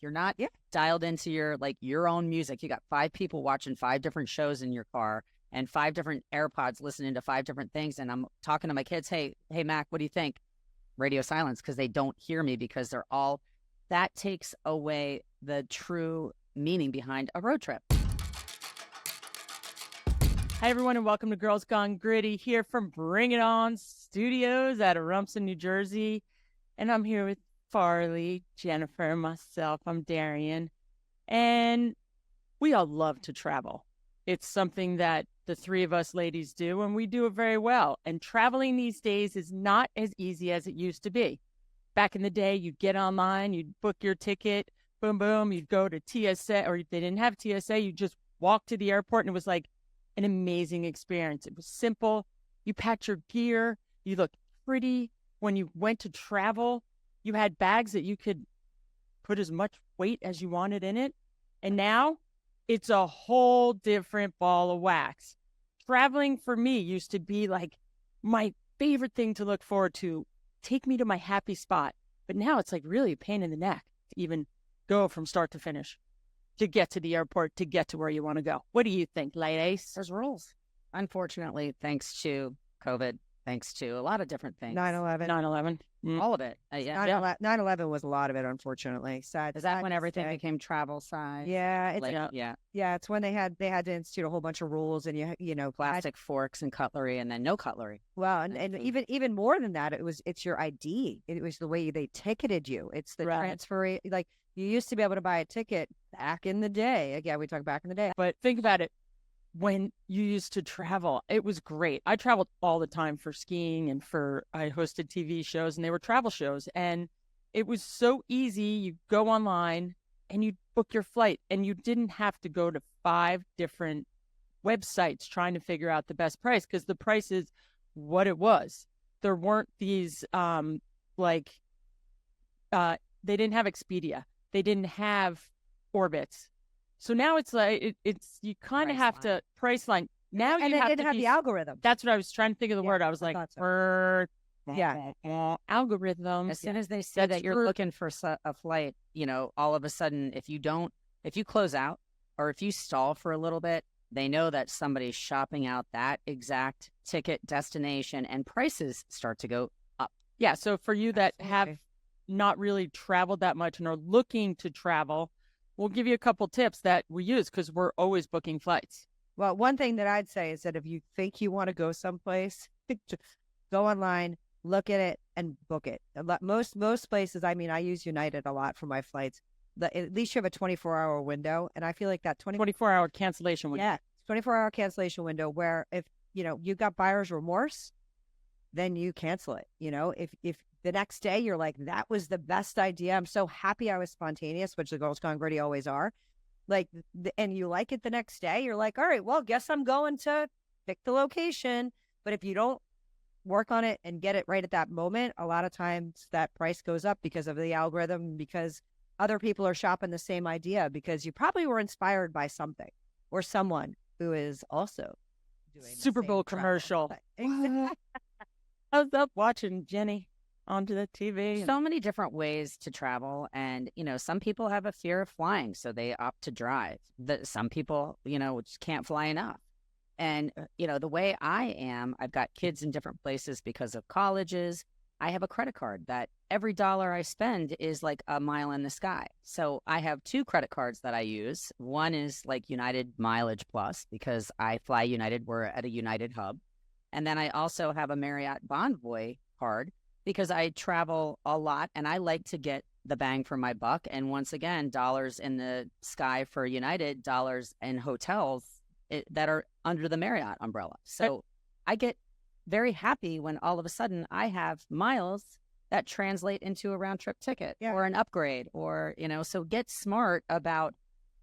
You're not dialed into your own music. You got 5 people watching 5 different shows in your car and 5 different AirPods listening to 5 different things. And I'm talking to my kids, hey, Mac, what do you think? Radio silence, because they don't hear me, because that takes away the true meaning behind a road trip. Hi, everyone, and welcome to Girls Gone Gritty here from Bring It On Studios out of Rumson, New Jersey. And I'm here with Farley, Jennifer, and myself. I'm Darian. And we all love to travel. It's something that the 3 of us ladies do, and we do it very well. And traveling these days is not as easy as it used to be. Back in the day, you'd get online, you'd book your ticket, boom, boom, you'd go to TSA, or if they didn't have TSA, you just walk to the airport, and it was like an amazing experience. It was simple. You packed your gear. You looked pretty. When you went to travel, you had bags that you could put as much weight as you wanted in it. And now it's a whole different ball of wax. Traveling for me used to be like my favorite thing to look forward to. Take me to my happy spot. But now it's like really a pain in the neck to even go from start to finish, to get to the airport, to get to where you want to go. What do you think, ladies? There's rules. Unfortunately, thanks to COVID, thanks to a lot of different things. 9/11. 9/11. All of it. 9/11 was a lot of it, unfortunately. Sad. Is that when everything became travel size? Yeah. It's It's when they had to institute a whole bunch of rules, and you know, plastic forks and cutlery, and then no cutlery. Well, and even more than that, it's your ID. It was the way they ticketed you. It's the transfer. Like, you used to be able to buy a ticket back in the day. Again, we talk back in the day. But think about it. When you used to travel, it was great. I traveled all the time for skiing, and I hosted TV shows, and they were travel shows. And it was so easy. You go online and you book your flight, and you didn't have to go to 5 different websites trying to figure out the best price, because the price is what it was. There weren't these, they didn't have Expedia. They didn't have Orbitz. So now it's like, you kind of have to Priceline. Now and you have to have the algorithm. That's what I was trying to think of the word. I was like, algorithm. As soon as they say that you're looking for a flight, all of a sudden, if you close out or if you stall for a little bit, they know that somebody's shopping out that exact ticket, destination, and prices start to go up. Yeah. So for you that have not really traveled that much and are looking to travel, we'll give you a couple tips that we use, because we're always booking flights. Well, one thing that I'd say is that if you think you want to go someplace, go online, look at it, and book it. Most places, I use United a lot for my flights. At least you have a 24-hour window, and I feel like that 24-hour cancellation window. Yeah, 24-hour cancellation window where if, you've got buyer's remorse, then you cancel it. If the next day you're like, that was the best idea, I'm so happy I was spontaneous, which the Girls Gone Gritty always are, and you like it the next day, you're like, all right, well, guess I'm going to pick the location. But if you don't work on it and get it right at that moment, a lot of times that price goes up because of the algorithm, because other people are shopping the same idea, because you probably were inspired by something or someone who is also doing Super Bowl commercial. I was up watching Jenny onto the TV. So many different ways to travel. And, some people have a fear of flying, so they opt to drive. Some people, just can't fly enough. And, the way I am, I've got kids in different places because of colleges. I have a credit card that every dollar I spend is like a mile in the sky. So I have 2 credit cards that I use. One is like United Mileage Plus, because I fly United. We're at a United hub. And then I also have a Marriott Bonvoy card, because I travel a lot and I like to get the bang for my buck. And once again, dollars in the sky for United, dollars in hotels that are under the Marriott umbrella. So I get very happy when all of a sudden I have miles that translate into a round trip ticket or an upgrade, or, so get smart about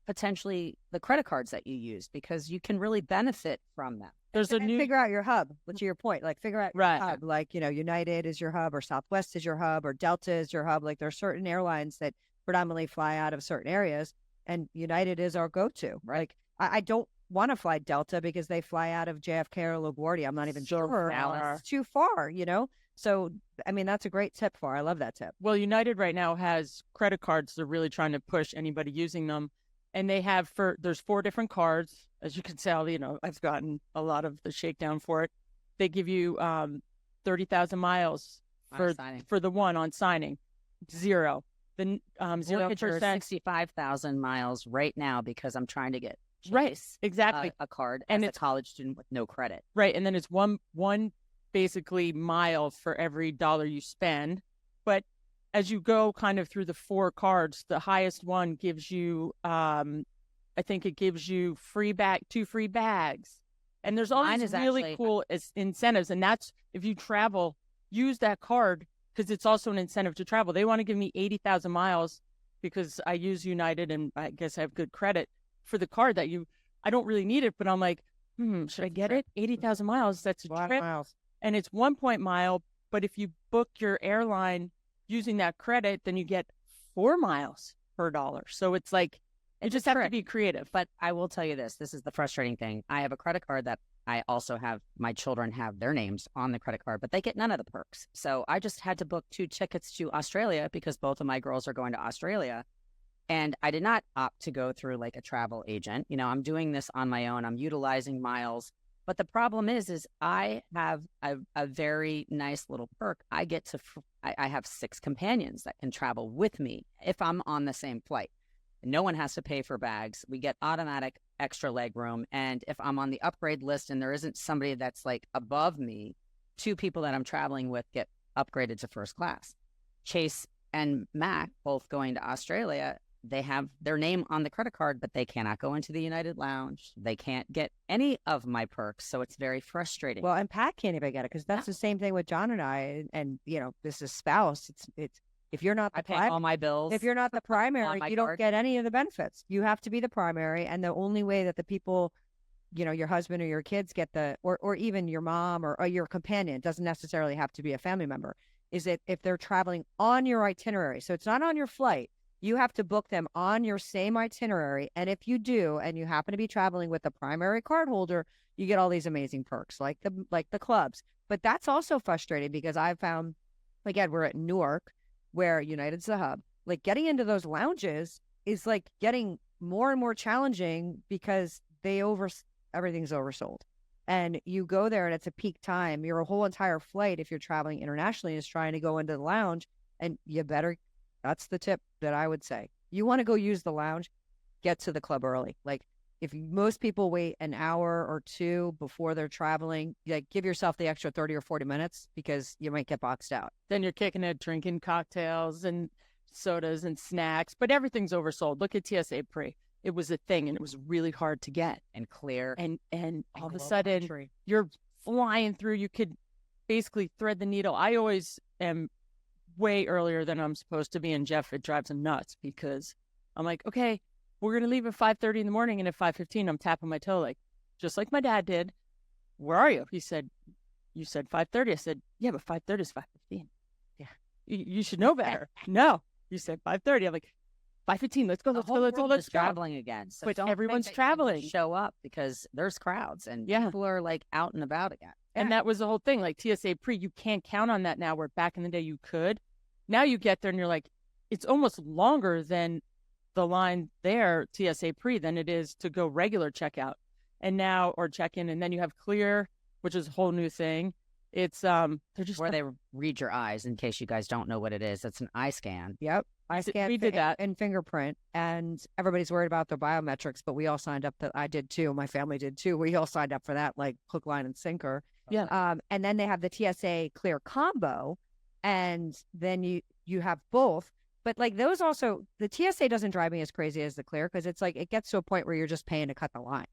potentially the credit cards that you use, because you can really benefit from them. Figure out your hub. To your point, figure out your hub. United is your hub, or Southwest is your hub, or Delta is your hub. There are certain airlines that predominantly fly out of certain areas, and United is our go-to. Right? I don't want to fly Delta because they fly out of JFK or LaGuardia. I'm not even So sure. far. It's too far, you know? So, I mean, that's a great tip for. I love that tip. Well, United right now has credit cards. They're really trying to push anybody using them. And they have there's 4 different cards. As you can tell, you know, I've gotten a lot of the shakedown for it. They give you 30,000 miles for the one on signing. 0. The I'm 0% 65,000 miles right now because I'm trying to get right, exactly a card and as it's a college student with no credit. Right, and then it's one basically mile for every dollar you spend. But as you go kind of through the 4 cards, the highest one gives you, I think it gives you 2 free bags. And there's all these really cool incentives. And that's, if you travel, use that card because it's also an incentive to travel. They want to give me 80,000 miles because I use United and I guess I have good credit for the card I don't really need it, but I'm like, should I get it? 80,000 miles, that's a trip. Miles. And it's 1 point mile, but if you book your airline using that credit, then you get 4 miles per dollar. So it's like, you just have to be creative. But I will tell you this is the frustrating thing. I have a credit card that I also have, my children have their names on the credit card, but they get none of the perks. So I just had to book 2 tickets to Australia because both of my girls are going to Australia. And I did not opt to go through like a travel agent. You know, I'm doing this on my own. I'm utilizing miles. But the problem is I have a very nice little perk. I get to, I have 6 companions that can travel with me if I'm on the same flight. No one has to pay for bags. We get automatic extra leg room. And if I'm on the upgrade list and there isn't somebody that's like above me, 2 people that I'm traveling with get upgraded to first class. Chase and Mac, both going to Australia, they have their name on the credit card, but they cannot go into the United Lounge. They can't get any of my perks. So it's very frustrating. Well, and Pat can't even get it because that's the same thing with John and I. And, you know, this is spouse. It's if you're not the I pay all my bills. If you're not the primary, you don't card. get any of the benefits. You have to be the primary. And the only way that the people, you know, your husband or your kids get or even your mom or your companion, it doesn't necessarily have to be a family member, is that if they're traveling on your itinerary. So it's not on your flight. You have to book them on your same itinerary. And if you do, and you happen to be traveling with a primary card holder, you get all these amazing perks like the clubs. But that's also frustrating because I've found, again, we're at Newark, where United's the hub. Like getting into those lounges is like getting more and more challenging because everything's oversold. And you go there and it's a peak time. Your whole entire flight, if you're traveling internationally, is trying to go into the lounge, and that's the tip that I would say. You want to go use the lounge, get to the club early. Like if most people wait an hour or 2 before they're traveling, like give yourself the extra 30 or 40 minutes because you might get boxed out. Then you're kicking it, drinking cocktails and sodas and snacks, but everything's oversold. Look at TSA Pre. It was a thing and it was really hard to get and clear. And all of a sudden you're flying through. You could basically thread the needle. I always am way earlier than I'm supposed to be. And Jeff, it drives him nuts because I'm like, okay, we're going to leave at 5:30 in the morning. And at 5:15, I'm tapping my toe, like, just like my dad did. Where are you? He said, you said 5:30. I said, yeah, but 5:30 is 5:15. Yeah. You should know better. No, you said 5:30. I'm like, 5:15. Let's go. Let's go. Let's go. Traveling again. So but everyone's traveling. Show up because there's crowds and people are like out and about again. And that was the whole thing. Like TSA Pre, you can't count on that now, where back in the day you could. Now you get there and you're like, it's almost longer than the line there, TSA Pre, than it is to go regular checkout. And now, or check in, and then you have Clear, which is a whole new thing. It's they're just where they read your eyes. In case you guys don't know what it is, it's an eye scan. Yep, eye scan. We did that, and fingerprint, and everybody's worried about their biometrics, but we all signed up. That I did too. My family did too. We all signed up for that, like hook, line, and sinker. Yeah. And then they have the TSA Clear combo, and then you have both. But like those also, the TSA doesn't drive me as crazy as the Clear because it's like it gets to a point where you're just paying to cut the line.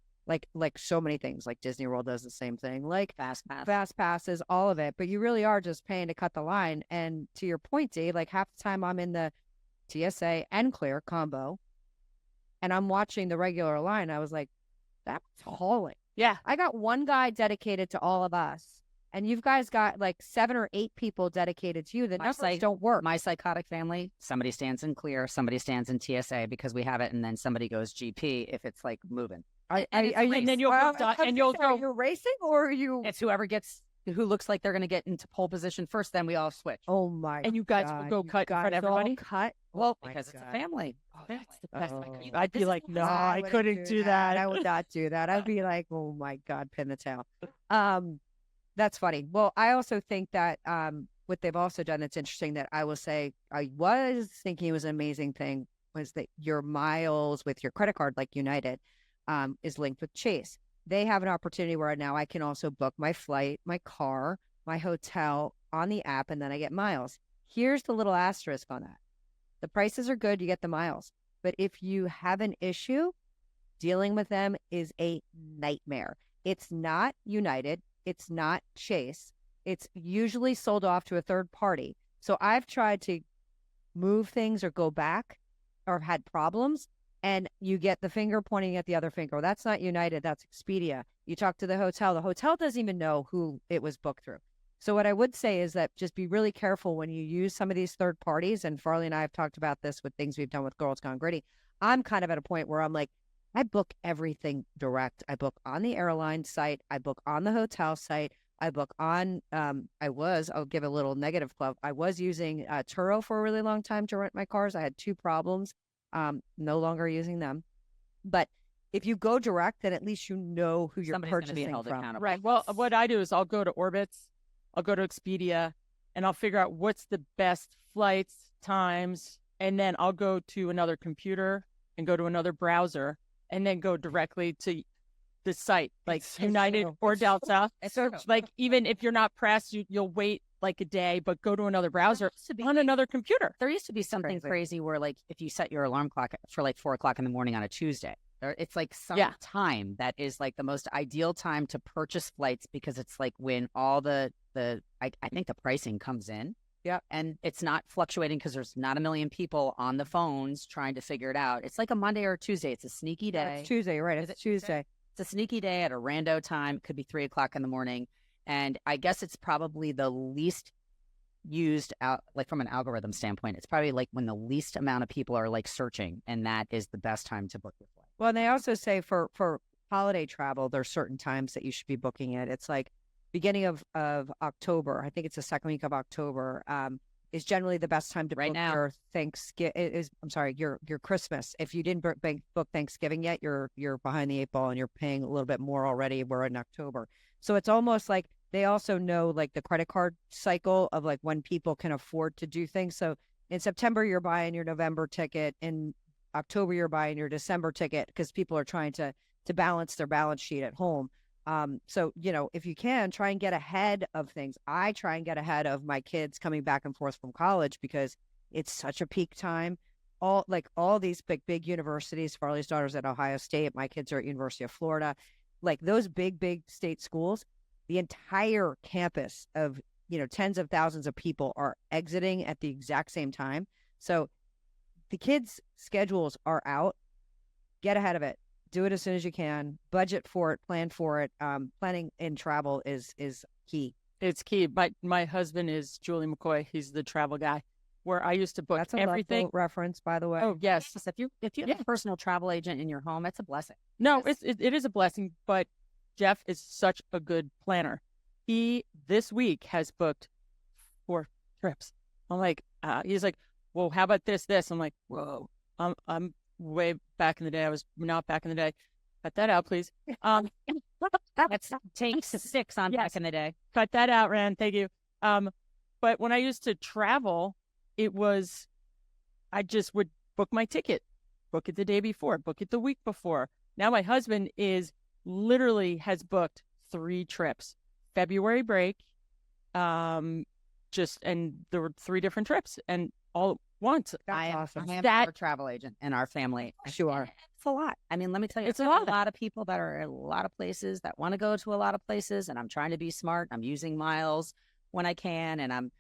Like so many things, like Disney World does the same thing, like fast passes, all of it. But you really are just paying to cut the line. And to your point, Dave, like half the time I'm in the TSA and Clear combo and I'm watching the regular line. I was like, that's hauling. Yeah. I got one guy dedicated to all of us. And you guys got like 7 or 8 people dedicated to you. The numbers don't work. My psychotic family, somebody stands in Clear, somebody stands in TSA because we have it. And then somebody goes GP if it's like moving. And then you'll are you racing or are you? It's who looks like they're going to get into pole position first. Then we all switch. Oh my! And you guys will go cut in front of everybody. Cut. Well, because it's a family. Oh, that's the best. Oh. I'd be like, no, I couldn't do that. I would not do that. I'd be like, oh my God, pin the tail. That's funny. Well, I also think that what they've also done that's interesting that I will say I was thinking it was an amazing thing was that your miles with your credit card, like United, is linked with Chase. They have an opportunity where now I can also book my flight, my car, my hotel on the app, and then I get miles. Here's the little asterisk on that. The prices are good, you get the miles. But if you have an issue, dealing with them is a nightmare. It's not United. It's not Chase. It's usually sold off to a third party. So I've tried to move things or go back or had problems, and you get the finger pointing at the other finger. That's not United. That's Expedia. You talk to the hotel. The hotel doesn't even know who it was booked through. So what I would say is that just be really careful when you use some of these third parties. And Farley and I have talked about this with things we've done with Girls Gone Gritty. I'm kind of at a point where I'm like, I book everything direct. I book on the airline site. I book on the hotel site. I book on, I'll give a little negative plug. I was using Turo for a really long time to rent my cars. I had 2 problems. No longer using them. But if you go direct, then at least you know who you're Somebody's gonna be purchasing held from. accountable. Right. Well, what I do is I'll go to Orbitz, I'll go to Expedia, and I'll figure out what's the best flights, times, and then I'll go to another computer and go to another browser and then go directly to the site, like United or Delta. So like even if you're not pressed, you'll wait like a day, but go to another browser on another computer. There used to be something crazy where like if you set your alarm clock for like 4 o'clock in the morning on a Tuesday, it's like some time that is like the most ideal time to purchase flights because it's like when all I think the pricing comes in. Yeah. And it's not fluctuating because there's not a million people on the phones trying to figure it out. It's like a Monday or a Tuesday. It's a sneaky day. It's Tuesday, right? It's Tuesday. It's a sneaky day at a rando time. It could be 3 o'clock in the morning. And I guess it's probably the least used out, like from an algorithm standpoint. It's probably like when the least amount of people are like searching, and that is the best time to book your flight. Well, and they also say for holiday travel, there's certain times that you should be booking it. It's like beginning of October. I think it's the second week of October. Is generally the best time to book your Thanksgiving. Your Christmas. If you didn't book Thanksgiving yet, you're behind the 8 ball and you're paying a little bit more already. We're in October, so it's almost like they also know like the credit card cycle of like when people can afford to do things. So in September you're buying your November ticket, in October you're buying your December ticket because people are trying to balance their balance sheet at home. So, if you can try and get ahead of things. I try and get ahead of my kids coming back and forth from college because it's such a peak time. All these big universities, Farley's daughter's at Ohio State. My kids are at University of Florida. Like those big state schools, the entire campus of, tens of thousands of people are exiting at the exact same time. So the kids' schedules are out. Get ahead of it. Do it as soon as you can. Budget for it. Plan for it. Planning in travel is key. It's key. My husband is Julie McCoy. He's the travel guy. Where I used to book everything. Reference, by the way. Oh yes. If you have a personal travel agent in your home, it's a blessing. No, it is a blessing. But Jeff is such a good planner. He this week has booked 4 trips. I'm like, he's like, well, how about this? I'm like, whoa. I'm way back in the day. I was not back in the day. Cut that out, please. That takes 6 on back in the day. Cut that out, Rand. Thank you. But when I used to travel, it was, I just would book my ticket, book it the day before, book it the week before. Now my husband literally has booked 3 trips. February break, and there were 3 different trips and all at once. That's awesome. I am our travel agent in our family. You are. It's a lot. I mean, let me tell you, it's a lot of people that are in a lot of places that want to go to a lot of places, and I'm trying to be smart. I'm using miles when I can, and I'm,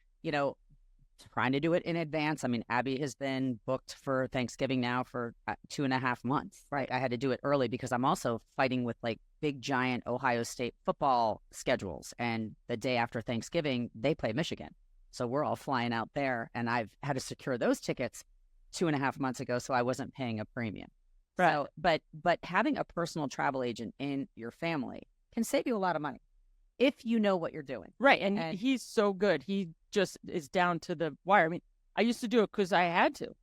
trying to do it in advance. I mean, Abby has been booked for Thanksgiving now for 2.5 months. Right. I had to do it early because I'm also fighting with like big, giant Ohio State football schedules. And the day after Thanksgiving, they play Michigan. So we're all flying out there. And I've had to secure those tickets 2.5 months ago. So I wasn't paying a premium. Right. So, but having a personal travel agent in your family can save you a lot of money if you know what you're doing. Right. And And- he's so good. He just is down to the wire. I mean, I used to do it because I had to.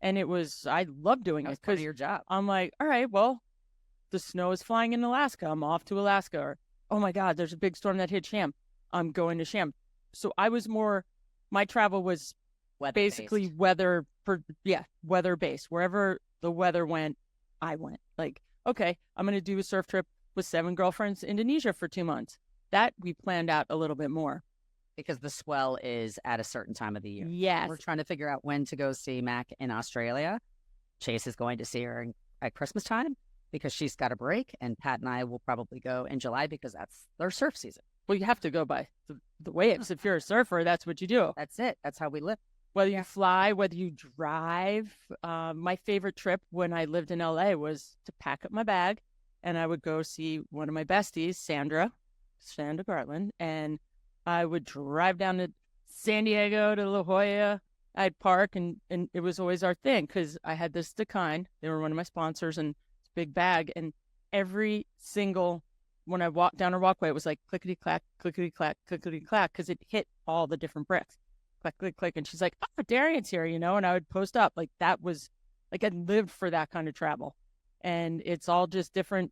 And I loved doing That it was part of because your job. I'm like, all right, well, the snow is flying in Alaska. I'm off to Alaska. Or, oh my God, there's a big storm that hit Sham. I'm going to Sham. So my travel was basically weather based. Wherever the weather went, I went. Like, okay, I'm going to do a surf trip with 7 girlfriends in Indonesia for 2 months. That we planned out a little bit more. because the swell is at a certain time of the year. Yes. We're trying to figure out when to go see Mac in Australia. Chase is going to see her at Christmas time because she's got a break, and Pat and I will probably go in July because that's their surf season. Well, you have to go by the waves. If you're a surfer, that's what you do. That's it. That's how we live. Whether you fly, whether you drive. My favorite trip when I lived in LA was to pack up my bag, and I would go see one of my besties, Sandra Garland, and I would drive down to San Diego to La Jolla. I'd park, and it was always our thing because I had this Decline. They were one of my sponsors, and it's a big bag. And every single, when I walked down her walkway, it was like clickety-clack, clickety-clack, clickety-clack, because it hit all the different bricks. Click, click, click. And she's like, oh, Darian's here, and I would post up. Like, that was, like, I lived for that kind of travel. And it's all just different,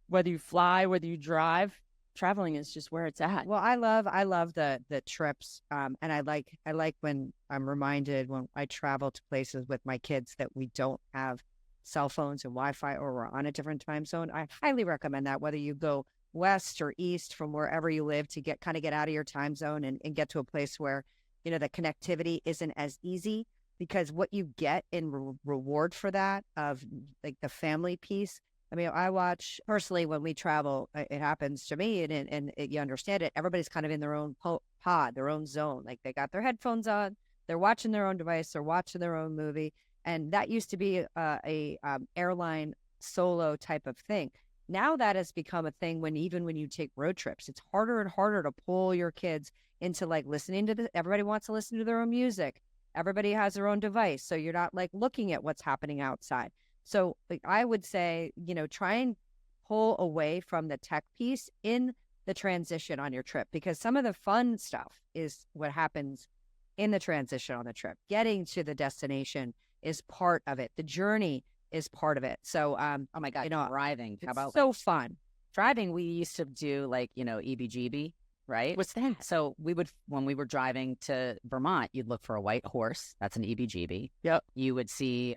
whether you fly, whether you drive. Traveling is just where it's at. Well, I love the trips, and I like when I'm reminded when I travel to places with my kids that we don't have cell phones and Wi-Fi, or we're on a different time zone. I highly recommend that, whether you go west or east from wherever you live, to get out of your time zone and get to a place where the connectivity isn't as easy, because what you get in reward for that, of like the family piece. I mean, I watch personally when we travel, it happens to me, and you understand it. Everybody's kind of in their own pod, their own zone. Like, they got their headphones on, they're watching their own device, they're watching their own movie. And that used to be a airline solo type of thing. Now that has become a thing even when you take road trips. It's harder and harder to pull your kids into like listening to everybody wants to listen to their own music. Everybody has their own device. So you're not like looking at what's happening outside. So I would say, try and pull away from the tech piece in the transition on your trip, because some of the fun stuff is what happens in the transition on the trip. Getting to the destination is part of it. The journey is part of it. So, Oh my God, driving. How about so fun. driving? We used to do like, EBGB, right? What's that? So when we were driving to Vermont, you'd look for a white horse. That's an EBGB. Yep. You would see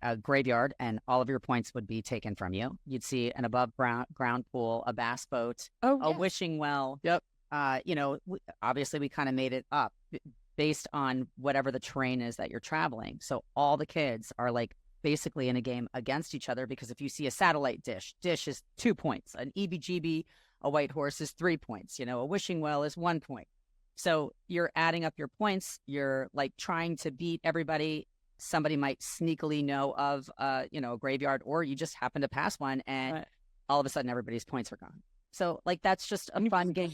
a graveyard, and all of your points would be taken from you. You'd see an above ground pool, a bass boat, a wishing well. Yep. Obviously we kind of made it up based on whatever the terrain is that you're traveling. So all the kids are like basically in a game against each other, because if you see a satellite dish is 2 points. An EBGB, a white horse, is 3 points. A wishing well is 1 point. So you're adding up your points. You're like trying to beat everybody. Somebody might sneakily know of, a graveyard, or you just happen to pass one, and all of a sudden everybody's points are gone. So like, that's just a fun game.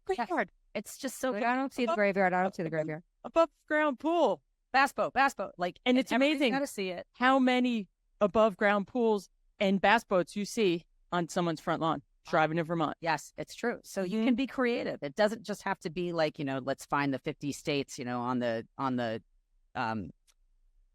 Graveyard. It's just so Like, I don't see the graveyard. I don't see the graveyard. Above ground pool. bass boat. Like, And it's amazing got to see it. how many above ground pools and bass boats you see on someone's front lawn driving to Vermont. Yes, it's true. So you can be creative. It doesn't just have to be like, let's find the 50 states, on the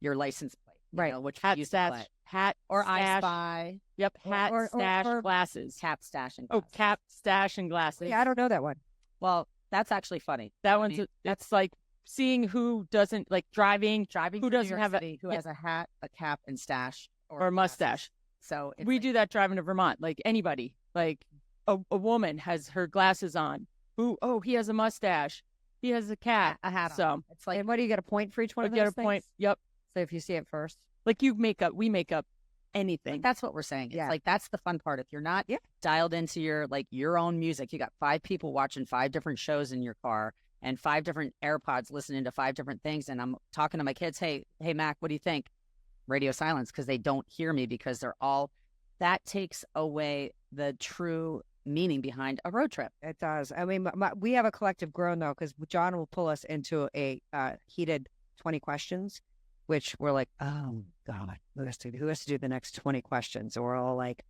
your license plate, Right. Which Hat you use stash, hat or stash. I Spy, Yep, hat, or stash, glasses. cap stash, and Oh, glasses. cap, stash, and glasses. Yeah, I don't know that one. Well, that's actually funny. That I one's mean, it's like seeing who doesn't like driving driving who to New doesn't York have a- City, who yeah. has a hat, a cap, and stash, or a glasses. mustache. So it's We like, do that driving to Vermont. Like anybody, like a woman has her glasses on. He has a mustache. He has a cat. a hat on. So It's like And what do you get a point for each one I of get those a point. things? Yep. So if you see it first. Like we make up anything. that's what we're saying. It's Yeah. like, that's the fun part. If you're not dialed into your own music, you got 5 people watching 5 different shows in your car and 5 different AirPods listening to 5 different things. And I'm talking to my kids, hey, Mac, what do you think? Radio silence, because they don't hear me, because that takes away the true meaning behind a road trip. It does. I mean, we have a collective groan though, because John will pull us into a heated 20 questions. which we're like, oh God, who has to do the next 20 questions? And we're all like,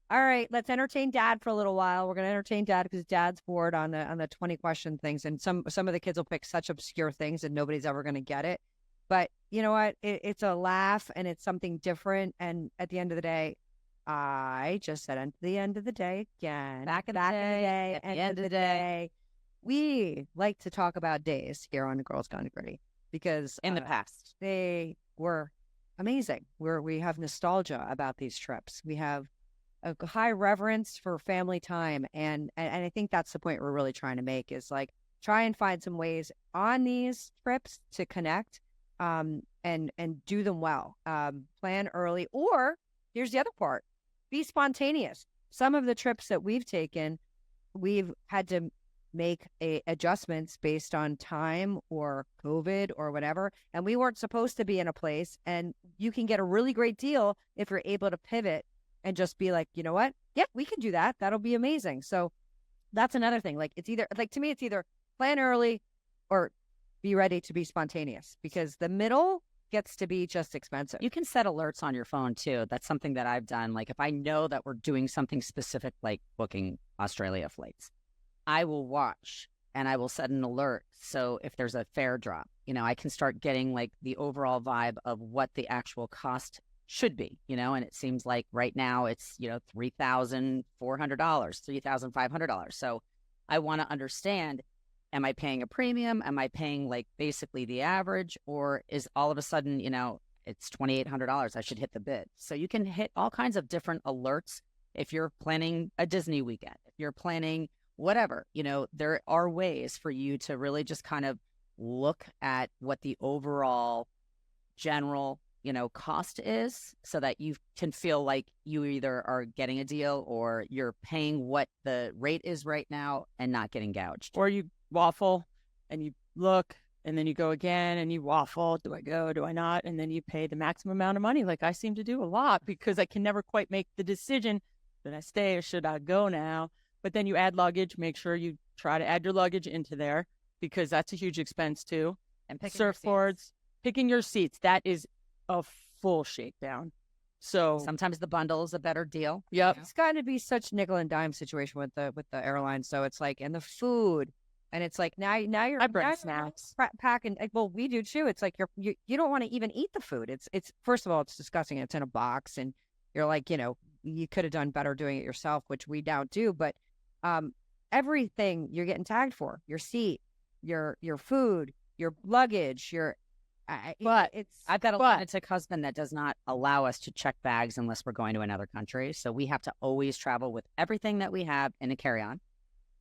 all right, let's entertain dad for a little while. We're going to entertain dad because dad's bored on the 20 question things. And some of the kids will pick such obscure things and nobody's ever going to get it. But you know what? It's a laugh and it's something different. And at the end of the day, I just said at the end of the day again, Back in the day, at the end of the day, we like to talk about days here on Girls Gone Gritty because in the past, they were amazing. We have nostalgia about these trips. We have a high reverence for family time. And I think that's the point we're really trying to make is like, try and find some ways on these trips to connect, and do them well. Plan early, or here's the other part, be spontaneous. Some of the trips that we've taken, we've had to make adjustments based on time or COVID or whatever. And we weren't supposed to be in a place, and you can get a really great deal if you're able to pivot and just be like, you know what? Yeah, we can do that. That'll be amazing. So that's another thing. Like it's either like, to me, it's either plan early or be ready to be spontaneous, because the middle gets to be just expensive. you can set alerts on your phone too. That's something that I've done. Like if I know that we're doing something specific, like booking Australia flights, I will watch and I will set an alert. So if there's a fare drop, I can start getting like the overall vibe of what the actual cost should be, and it seems like right now it's, $3,400, $3,500. So I want to understand, am I paying a premium? Am I paying like basically the average, or is all of a sudden, it's $2,800. I should hit the bid. So you can hit all kinds of different alerts. If you're planning a Disney weekend, if you're planning whatever, there are ways for you to really just kind of look at what the overall general cost is, so that you can feel like you either are getting a deal or you're paying what the rate is right now and not getting gouged. Or you waffle and you look and then you go again and you waffle. Do I go? Do I not? And then you pay the maximum amount of money, like I seem to do a lot, because I can never quite make the decision, should I stay or should I go now? But then you add luggage. Make sure you try to add your luggage into there, because that's a huge expense too. And surfboards, picking your seats. That is a full shakedown. So sometimes the bundle is a better deal. Yep. It's got to be such nickel and dime situation with the airline. So it's like, and the food, and it's like now you're I bring snacks, packing. Well, we do too. It's like you don't want to even eat the food. It's first of all, it's disgusting. It's in a box, and you're like, you could have done better doing it yourself, which we now do. But everything you're getting tagged for: your seat, your food, your luggage, I've got a lunatic husband that does not allow us to check bags unless we're going to another country. So we have to always travel with everything that we have in a carry-on,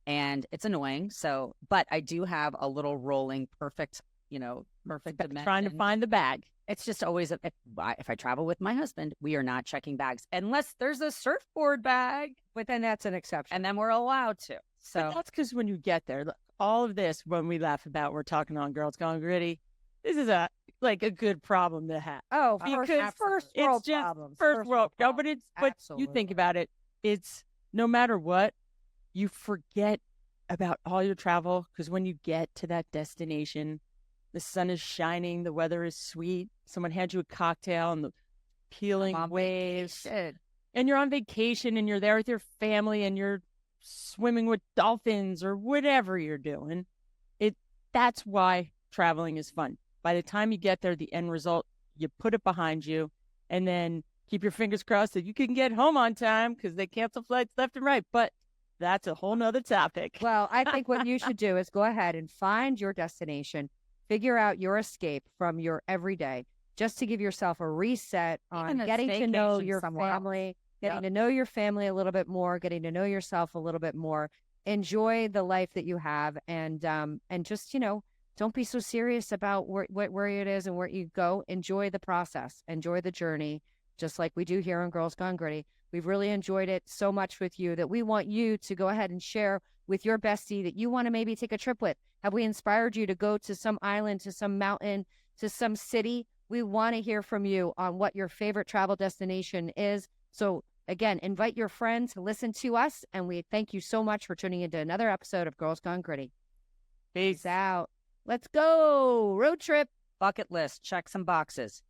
and it's annoying. So, but I do have a little rolling perfect dimension. trying to find the bag. It's just always, if I travel with my husband, we are not checking bags unless there's a surfboard bag, but then that's an exception. and then we're allowed to. So But that's because when you get there, look, all of this, when we laugh about, we're talking on Girls Gone Gritty, this is a good problem to have. Oh, because first world it's just problems. First world. No, but Absolutely. you think about it, it's no matter what, you forget about all your travel, because when you get to that destination, the sun is shining, the weather is sweet, someone hands you a cocktail and the peeling waves, and you're on vacation and you're there with your family and you're swimming with dolphins or whatever you're doing. That's why traveling is fun. By the time you get there, the end result, you put it behind you, and then keep your fingers crossed that you can get home on time, because they cancel flights left and right. But that's a whole nother topic. Well, I think what you should do is go ahead and find your destination, figure out your escape from your everyday, just to give yourself a reset on getting to know your family, getting to know your family a little bit more, getting to know yourself a little bit more. Enjoy the life that you have, and just, don't be so serious about where it is and where you go. Enjoy the process. Enjoy the journey, just like we do here on Girls Gone Gritty. We've really enjoyed it so much with you that we want you to go ahead and share with your bestie that you want to maybe take a trip with. Have we inspired you to go to some island, to some mountain, to some city? We want to hear from you on what your favorite travel destination is. So again, invite your friends to listen to us, and we thank you so much for tuning into another episode of Girls Gone Gritty. Peace out. Let's go. Road trip. bucket list, check some boxes.